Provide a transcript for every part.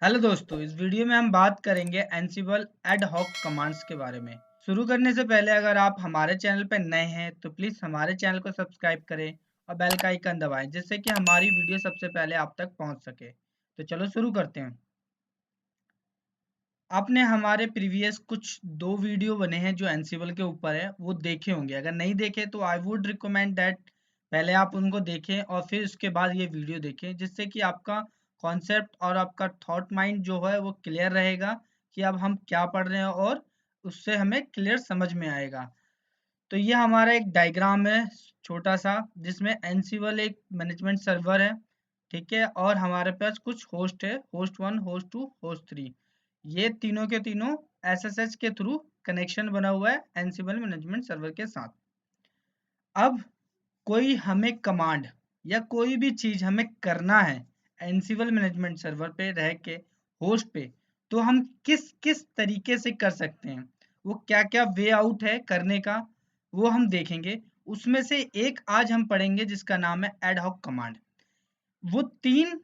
Hello दोस्तों, इस video में हम बात करेंगे एनसिबल एड हॉक कमांड्स के बारे में। शुरू करने से पहले अगर आप हमारे चैनल पर नए हैं तो प्लीज़ हमारे चैनल को सब्सक्राइब करें और बेल का आइकन दबाएं जिससे कि हमारी वीडियो सबसे पहले आप तक पहुंच सके। तो चलो शुरू करते हैं। आपने हमारे प्रीवियस कुछ 2 वीडियो बने हैं जो एनसिबल के ऊपर है, वो देखे होंगे। अगर नहीं देखे तो आई वुड रिकमेंड दैट पहले आप उनको देखें और फिर उसके बाद ये वीडियो देखें, जिससे कि आपका कॉन्सेप्ट और आपका थॉट माइंड जो है वो क्लियर रहेगा कि अब हम क्या पढ़ रहे हैं और उससे हमें क्लियर समझ में आएगा। तो ये हमारा एक डायग्राम है छोटा सा, जिसमें एनसिबल एक मैनेजमेंट सर्वर है, ठीक है, और हमारे पास कुछ होस्ट है, होस्ट 1, होस्ट 2, होस्ट 3। ये तीनों के तीनों एसएसएच के थ्रू कनेक्शन बना हुआ है एनसिबल मैनेजमेंट सर्वर के साथ। अब कोई हमें कमांड या कोई भी चीज हमें करना है एनसिबल मैनेजमेंट सर्वर पे रह के, होस्ट पे, तो हम किस किस तरीके से कर सकते हैं, वो क्या क्या वे आउट है करने का, वो हम देखेंगे। उसमें से एक आज हम पढ़ेंगे जिसका नाम है एड हॉक कमांड। वो 3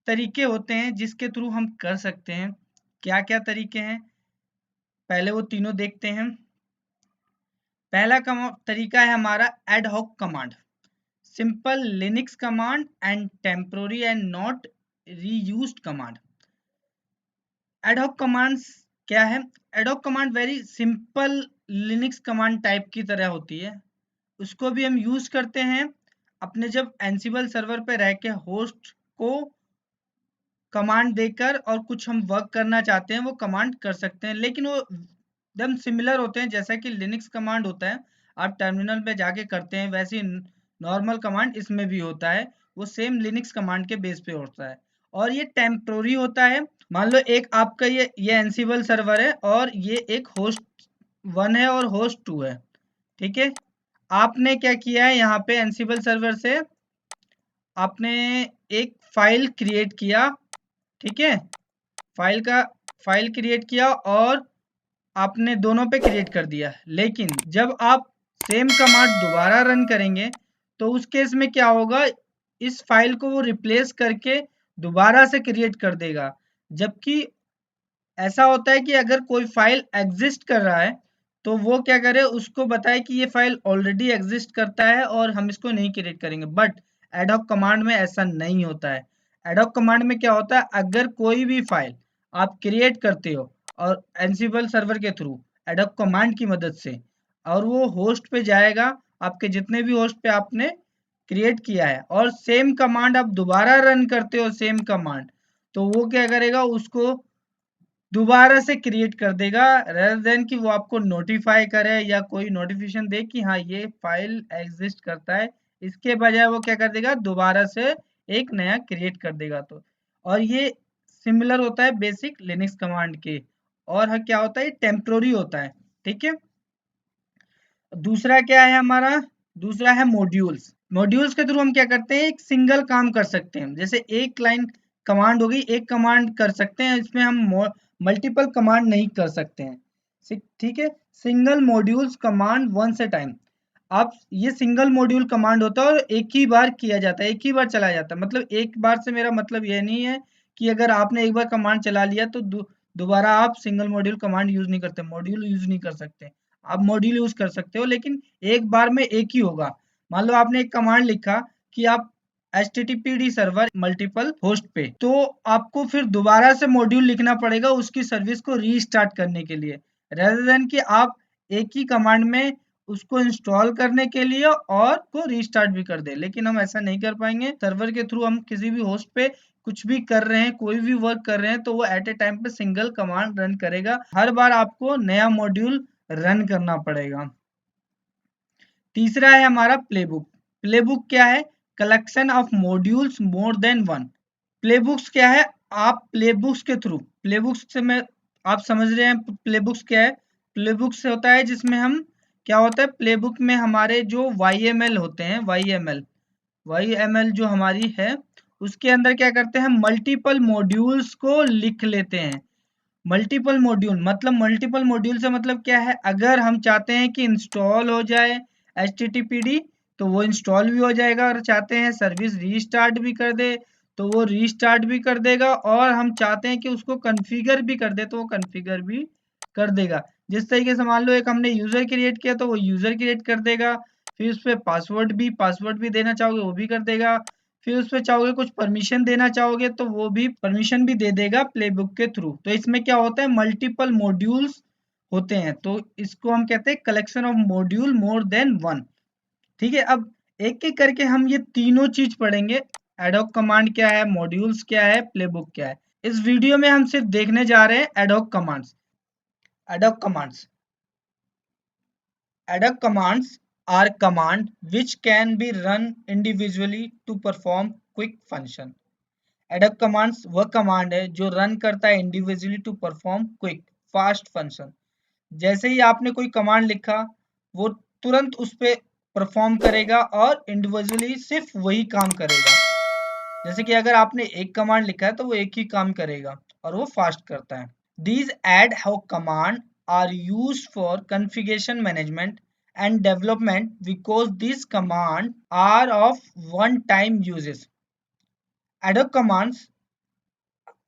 तरीके होते हैं जिसके थ्रू हम कर सकते हैं। क्या क्या तरीके हैं, पहले वो तीनों देखते हैं। पहला तरीका है हमारा ad hoc command, simple Linux command and temporary and not reused command. Ad hoc commands क्या है? Ad hoc command very simple Linux command type की तरह होती है। उसको भी हम यूज करते हैं अपने जब एनसिबल सर्वर पे रह के होस्ट को कमांड देकर और कुछ हम वर्क करना चाहते हैं वो कमांड कर सकते हैं, लेकिन वो एकदम सिमिलर होते हैं। जैसा कि लिनक्स कमांड होता है आप टर्मिनल पे जाके करते हैं, वैसे ही नॉर्मल कमांड इसमें भी होता है, वो सेम लिनक्स कमांड के बेस पे होता है। और ये टेम्पोररी होता है। मान लो एक आपका ये एनसिबल सर्वर है और ये एक होस्ट 1 है और होस्ट 2 है, ठीक है। आपने क्या किया है, यहाँ पे एनसिबल सर्वर से आपने एक फाइल क्रिएट किया, ठीक है। फाइल क्रिएट किया और आपने दोनों पे क्रिएट कर दिया, लेकिन जब आप सेम कमांड दोबारा रन करेंगे तो उस केस में क्या होगा, इस फाइल को वो रिप्लेस करके दोबारा से क्रिएट कर देगा। जबकि ऐसा होता है कि अगर कोई फाइल एग्जिस्ट कर रहा है तो वो क्या करे, उसको बताए कि ये फाइल ऑलरेडी एग्जिस्ट करता है और हम इसको नहीं क्रिएट करेंगे। बट एडहॉक कमांड में ऐसा नहीं होता है। एडहॉक कमांड में क्या होता है, अगर कोई भी फाइल आप क्रिएट करते हो और एनसिबल सर्वर के थ्रू एडहॉक कमांड की मदद से, और वो होस्ट पे जाएगा, आपके जितने भी होस्ट पे आपने क्रिएट किया है, और सेम कमांड आप दोबारा रन करते हो सेम कमांड, तो वो क्या करेगा, उसको दोबारा से क्रिएट कर देगा, रेदर देन कि वो आपको नोटिफाई करे या कोई नोटिफिकेशन दे कि हाँ ये फाइल एग्जिस्ट करता है। इसके बजाय वो क्या कर देगा, दोबारा से एक नया क्रिएट कर देगा। तो और ये सिमिलर होता है बेसिक लिनक्स कमांड के। और क्या होता है, टेम्पोररी होता है, ठीक है। दूसरा क्या है हमारा, दूसरा है मॉड्यूल्स। मॉड्यूल्स के थ्रू हम क्या करते हैं, एक सिंगल काम कर सकते हैं। जैसे एक लाइन कमांड होगी, एक कमांड कर सकते हैं, इसमें हम मल्टीपल कमांड नहीं कर सकते हैं, ठीक है। Single modules command once a time. आप ये सिंगल मॉड्यूल कमांड होता है और एक ही बार किया जाता है, एक ही बार चलाया जाता है। मतलब एक बार से मेरा मतलब यह नहीं है कि अगर आपने एक बार कमांड चला लिया तो दोबारा आप सिंगल मॉड्यूल कमांड यूज नहीं करते, मॉड्यूल यूज नहीं कर सकते। आप मॉड्यूल यूज कर सकते हो, लेकिन एक बार में एक ही होगा। मान लो आपने एक कमांड लिखा कि आप HTTPD सर्वर मल्टीपल होस्ट पे, तो आपको फिर दोबारा से मॉड्यूल लिखना पड़ेगा उसकी सर्विस को रीस्टार्ट करने के लिए, रेदर देन कि आप एक ही कमांड में उसको इंस्टॉल करने के लिए और को रीस्टार्ट भी कर दे। लेकिन हम ऐसा नहीं कर पाएंगे। सर्वर के थ्रू हम किसी भी होस्ट पे कुछ भी कर रहे हैं, कोई भी वर्क कर रहे हैं, तो वो एट ए टाइम पे सिंगल कमांड रन करेगा। हर बार आपको नया मॉड्यूल रन करना पड़ेगा। तीसरा है हमारा प्लेबुक। प्लेबुक क्या है, collection of modules more than one. Playbooks क्या है, आप प्लेबुक्स के थ्रू, प्लेबुक्स से मैं आप समझ रहे हैं प्लेबुक्स क्या है। प्लेबुक्स से होता है जिसमें हम क्या होता है, प्लेबुक में हमारे जो YML होते हैं, YML जो हमारी है, उसके अंदर क्या करते हैं, मल्टीपल मॉड्यूल्स को लिख लेते हैं। मल्टीपल मॉड्यूल से मतलब क्या है, अगर हम चाहते हैं कि इंस्टॉल हो जाए HTTPD तो वो इंस्टॉल भी हो जाएगा, और चाहते हैं सर्विस रीस्टार्ट भी कर दे तो वो रीस्टार्ट भी कर देगा, और हम चाहते हैं कि उसको कॉन्फ़िगर भी कर दे तो वो कॉन्फ़िगर भी कर देगा। जिस तरीके से मान लो एक हमने यूज़र क्रिएट किया तो वो यूज़र क्रिएट कर देगा, फिर उस पे पासवर्ड भी देना चाहोगे वो भी कर देगा, फिर उस पे चाहोगे कुछ परमिशन देना चाहोगे तो वो भी परमिशन भी दे देगा प्लेबुक के थ्रू। तो इसमें क्या होता है, मल्टीपल मॉड्यूल्स होते हैं, तो इसको हम कहते हैं collection of module more than one. ठीक है, अब एक एक करके हम ये तीनों चीज पढ़ेंगे। एडॉक कमांड क्या है, मॉड्यूल्स क्या है, प्लेबुक क्या है। इस वीडियो में हम सिर्फ देखने जा रहे हैं ad hoc commands. Ad hoc commands Ad commands are command which can be run individually to perform quick function. Ad commands वह कमांड है जो रन करता है individually to perform quick fast function. जैसे ही आपने कोई कमांड लिखा वो तुरंत उस पे परफॉर्म करेगा और इंडिविजुअली सिर्फ वही काम करेगा। जैसे कि अगर आपने एक कमांड लिखा है तो वो एक ही काम करेगा और वो फास्ट करता है। These ad hoc command are used for configuration management and development because these commands are of one-time uses. Ad hoc commands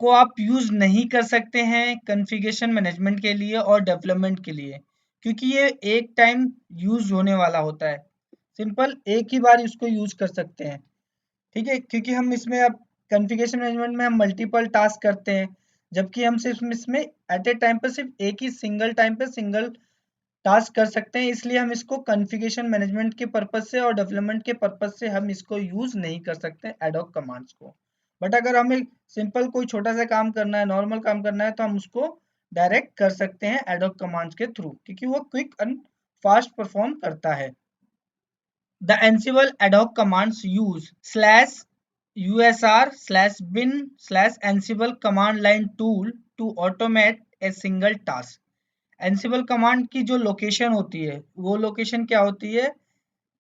को आप यूज नहीं कर सकते हैं कॉन्फ़िगरेशन मैनेजमेंट के लिए और डेवलपमेंट के लिए, क्योंकि ये एक टाइम यूज होने वाला होता है। सिंपल एक ही बार इसको यूज कर सकते हैं। ठीक है, क्योंकि हम इसमें अब कॉन्फ़िगरेशन मैनेजमेंट में हम मल्टीपल टास्क करते हैं, जबकि हम सिर्फ इसमें एट ए टाइम पर सिर्फ एक ही सिंगल टाइम पे सिंगल टास्क कर सकते हैं। इसलिए हम इसको कॉन्फ़िगरेशन मैनेजमेंट के पर्पज से और डेवलपमेंट के पर्पज से हम इसको यूज नहीं कर सकते एडॉक कमांड्स को। बट अगर हमें सिंपल कोई छोटा सा काम करना है, नॉर्मल काम करना है, तो हम उसको डायरेक्ट कर सकते हैं एडॉक कमांड्स के थ्रू, क्योंकि वो क्विक एंड फास्ट परफॉर्म करता है। The Ansible ad hoc commands use /usr/bin/ansible command line tool to automate a single task. Ansible command की जो लोकेशन होती है वो लोकेशन क्या होती है,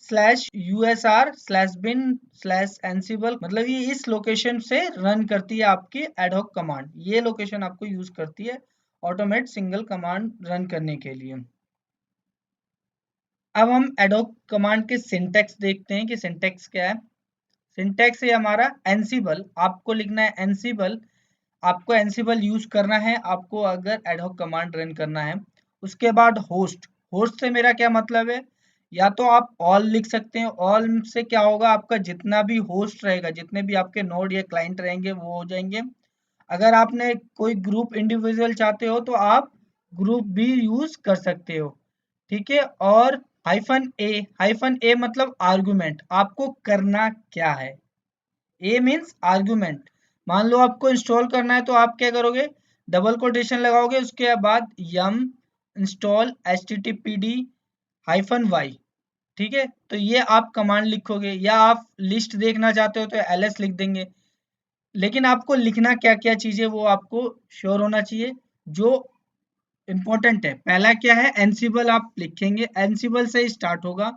/usr/bin/ansible, मतलब ये इस लोकेशन से रन करती है आपकी एडहॉक कमांड। ये लोकेशन आपको यूज करती है ऑटोमेट सिंगल कमांड रन करने के लिए। अब हम एडोब कमांड के सिंटैक्स देखते हैं कि सिंटैक्स क्या है। सिंटैक्स है हमारा एनसीबल, आपको लिखना है एनसीबल। आपको एनसीबल यूज करना है आपको अगर एडहोक कमांड रन करना है। उसके बाद होस्ट, होस्ट से मेरा क्या मतलब है, या तो आप ऑल लिख सकते हैं। ऑल से क्या होगा, आपका जितना भी होस्ट रहेगा, जितने भी आपके नोड या क्लाइंट रहेंगे वो हो जाएंगे। अगर आपने कोई ग्रुप इंडिविजुअल चाहते हो तो आप ग्रुप भी यूज कर सकते हो। ठीक है, और हाइफन ए मतलब आर्गुमेंट, आपको करना क्या है। ए मीन्स आर्गुमेंट। मान लो आपको इंस्टॉल करना है तो आप क्या करोगे, डबल कोटेशन लगाओगे, उसके बाद यम इंस्टॉल httpd -y। ठीक है, तो ये आप कमांड लिखोगे, या आप लिस्ट देखना चाहते हो तो ls लिख देंगे। लेकिन आपको लिखना क्या क्या चीजें वो आपको श्योर होना चाहिए। जो इम्पोर्टेंट है, पहला क्या है, एनसीबल आप लिखेंगे, एनसीबल से स्टार्ट होगा।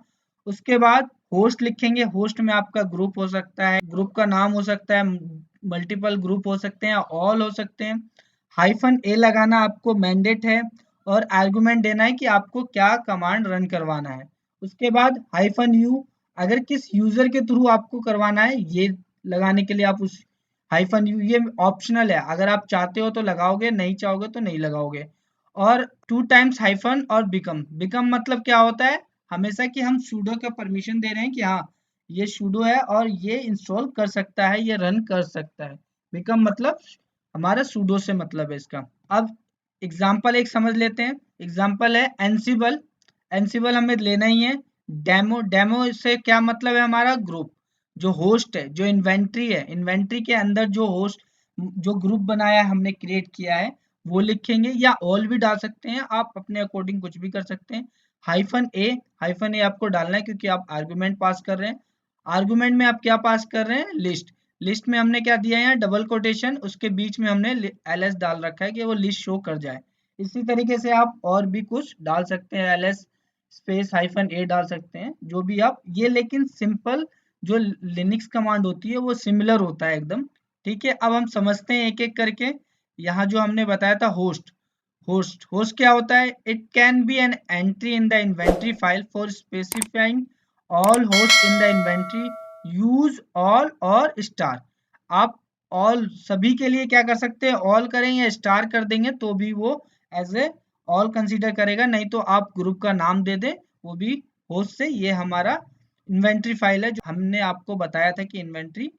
उसके बाद होस्ट लिखेंगे, होस्ट में आपका ग्रुप हो सकता है, ग्रुप का नाम हो सकता है, मल्टीपल ग्रुप हो सकते हैं, ऑल हो सकते हैं। हाइफन ए लगाना आपको मैंडेट है, और आर्गुमेंट देना है कि आपको क्या कमांड रन करवाना है। उसके बाद हाइफन यू, अगर किस यूजर के थ्रू आपको करवाना है ये लगाने के लिए आप उस हाइफन यू, ये ऑप्शनल है, अगर आप चाहते हो तो लगाओगे, नहीं चाहोगे तो नहीं लगाओगे। और 2 टाइम्स हाइफन और बिकम, बिकम मतलब क्या होता है, हमेशा कि हम sudo का परमिशन दे रहे हैं कि हाँ ये sudo है और ये इंस्टॉल कर सकता है, ये रन कर सकता है। बिकम मतलब हमारा sudo से मतलब है इसका। अब एग्जाम्पल एक समझ लेते हैं। एग्जाम्पल है एनसीबल, एनसीबल हमें लेना ही है। डेमो, डेमो से क्या मतलब है, हमारा ग्रुप जो होस्ट है, जो इन्वेंट्री है, इन्वेंट्री के अंदर जो होस्ट जो ग्रुप बनाया है हमने क्रिएट किया है वो लिखेंगे, या ऑल भी डाल सकते हैं, आप अपने अकॉर्डिंग कुछ भी कर सकते हैं। हाइफन ए, हाइफन ए आपको डालना है क्योंकि आप आर्गुमेंट पास कर रहे हैं। आर्गुमेंट में आप क्या पास कर रहे हैं, लिस्ट। लिस्ट में हमने क्या दिया है, डबल कोटेशन, उसके बीच में हमने ls डाल रखा है कि वो लिस्ट शो कर जाए। इसी तरीके से आप और भी कुछ डाल सकते हैं, ls स्पेस हाइफन ए डाल सकते हैं, जो भी आप ये, लेकिन सिंपल जो लिनक्स कमांड होती है वो सिमिलर होता है एकदम। ठीक है, अब हम समझते हैं एक एक करके। यहाँ जो हमने बताया था होस्ट, होस्ट क्या होता है, it can be an entry in the inventory file for specifying all host in the inventory, use all और स्टार। आप ऑल सभी के लिए क्या कर सकते हैं, ऑल करें या स्टार कर देंगे तो भी वो एज ए ऑल कंसीडर करेगा, नहीं तो आप ग्रुप का नाम दे दें वो भी होस्ट से। ये हमारा इन्वेंट्री फाइल है जो हमने आपको बताया था कि इन्वेंट्री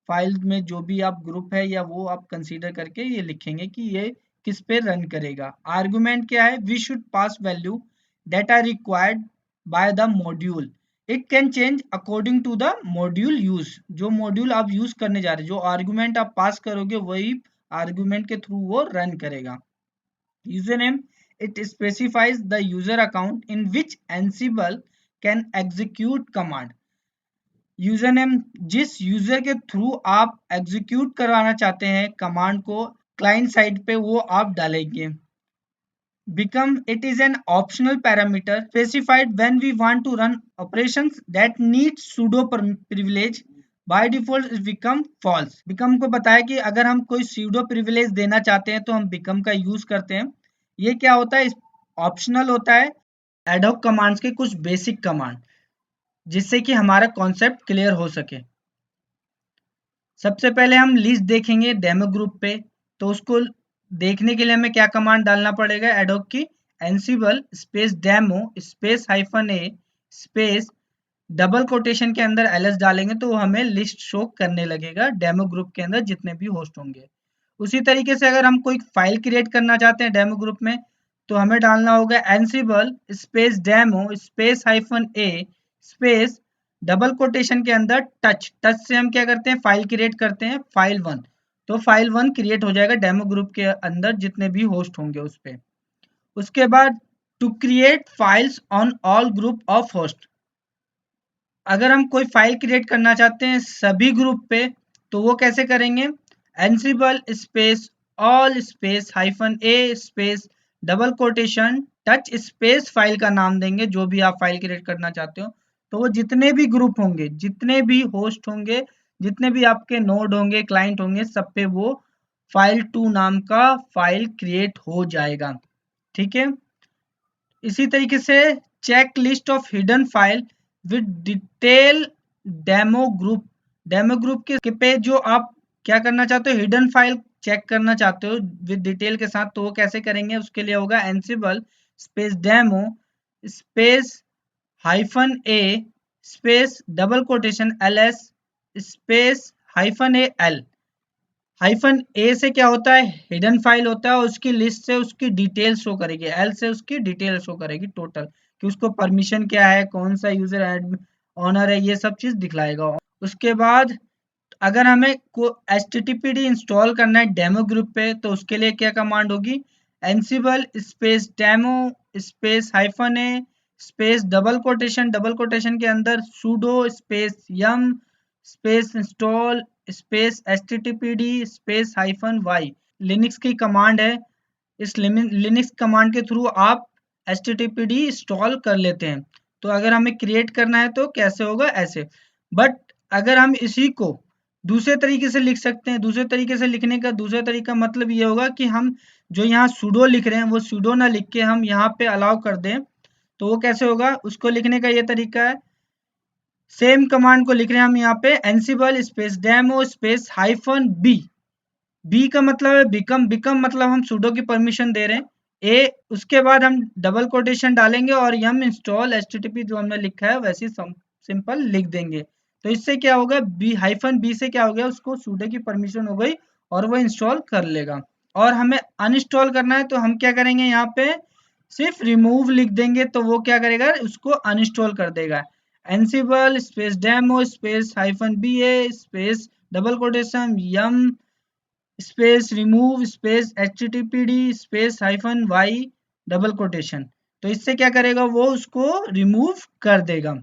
फाइल में जो भी आप ग्रुप है या वो आप कंसीडर करके ये लिखेंगे कि ये किस पे रन करेगा। आर्गुमेंट क्या है, we should pass value that are required by the module, it can change according to the module use. जो मॉड्यूल आप यूज करने जा रहे हैं, जो आर्गुमेंट आप पास करोगे वही आर्गुमेंट के थ्रू वो रन करेगा। User name, it specifies the user account in which Ansible can execute command। User name जिस यूजर के थ्रू आप एग्जीक्यूट करवाना चाहते हैं कमांड को क्लाइंट साइड पे, वो आप डालेंगे। become, it is an optional parameter specified when we want to run operations that need sudo privilege। by default it become false। become को बताया कि अगर हम कोई sudo privilege देना चाहते हैं तो हम become का यूज करते हैं। ये क्या होता है, ऑप्शनल होता है एडहॉक कमांड्स के कुछ बेसिक कमांड, जिससे कि हमारा कॉन्सेप्ट क्लियर हो सके। सबसे पहले हम लिस्ट देखेंगे डेमो ग्रुप पे, तो उसको देखने के लिए हमें क्या कमांड डालना पड़ेगा, एडोब की Ansible space demo space -a space double quotation के अंदर ls डालेंगे तो हमें लिस्ट शो करने लगेगा डेमो ग्रुप के अंदर जितने भी होस्ट होंगे। उसी तरीके से अगर हम कोई फाइल क्रिएट करना चाहते हैं डेमो ग्रुप में, तो हमें डालना होगा Ansible space demo space -a space double quotation के अंदर टच। टच से हम क्या करते हैं, फाइल क्रिएट करते हैं, फाइल 1। तो फाइल 1 क्रिएट हो जाएगा डेमो ग्रुप के अंदर जितने भी होस्ट होंगे उस पे। उसके बाद to create files on all group of host, अगर हम कोई फाइल क्रिएट करना चाहते हैं सभी ग्रुप पे तो वो कैसे करेंगे, Ansible space all space -a space double quotation touch space file का नाम देंगे जो भी आप फाइल क्रिएट करना चाहते हो। तो वो जितने भी ग्रुप होंगे, जितने भी होस्ट होंगे, जितने भी आपके नोड होंगे, क्लाइंट होंगे, सब पे वो फाइल 2 नाम का फाइल क्रिएट हो जाएगा। ठीक है। इसी तरीके से check list of hidden file with detail demo group, demo group के पे जो आप क्या करना चाहते हो, हिडन फाइल चेक करना चाहते हो विद डिटेल के साथ, तो वो कैसे करेंगे, उसके लिए होगा Ansible space demo space -a space double quotation ls space -al। -a से क्या होता है, हिडन फाइल होता है, उसकी लिस्ट से उसकी डिटेल शो करेगी, एल से उसकी डिटेल शो करेगी टोटल, कि उसको परमिशन क्या है, कौन सा यूजर ऑनर है, ये सब चीज दिखलाएगा। उसके बाद अगर हमें को httpd इंस्टॉल करना है डेमो ग्रुप पे तो उसके लिए क्या कमांड होगी, Ansible space demo space -a space double quotation के अंदर sudo space yum space install space httpd space -y Linux की कमांड है। इस लिनक्स कमांड के थ्रू आप httpd इंस्टॉल कर लेते हैं। तो अगर हमें क्रिएट करना है तो कैसे होगा, ऐसे। बट अगर हम इसी को दूसरे तरीके से लिख सकते हैं, दूसरे तरीके से लिखने का दूसरा तरीका मतलब ये होगा कि हम जो यहाँ सुडो लिख रहे हैं वो सुडो ना लिख के हम यहाँ पे अलाउ कर दें, तो वो कैसे होगा, उसको लिखने का ये तरीका है, सेम कमांड को लिख रहे हैं हम यहाँ पे Ansible space demo space -b, B का मतलब है बिकम, बिकम मतलब हम सुडो की परमिशन दे रहे हैं, ए उसके बाद हम डबल कोटेशन डालेंगे और यम इंस्टॉल http जो हमने लिखा है वैसे सिंपल लिख देंगे। तो इससे क्या होगा, बी से क्या हो गया, उसको सुडो की परमिशन हो गई और वो इंस्टॉल कर लेगा। और हमें अनइंस्टॉल करना है तो हम क्या करेंगे, यहाँ पे सिर्फ रिमूव लिख देंगे तो वो क्या करेगा, उसको अनइंस्टॉल कर देगा। Ansible space demo space -ba space double quotation yum space remove space httpd space -y double quotation, तो इससे क्या करेगा, वो उसको रिमूव कर देगा।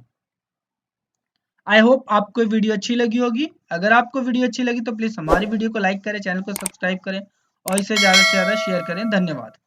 आई होप आपको वीडियो अच्छी लगी होगी। अगर आपको वीडियो अच्छी लगी तो प्लीज हमारी वीडियो को लाइक करें, चैनल को सब्सक्राइब करें और इसे ज्यादा से ज्यादा शेयर करें। धन्यवाद।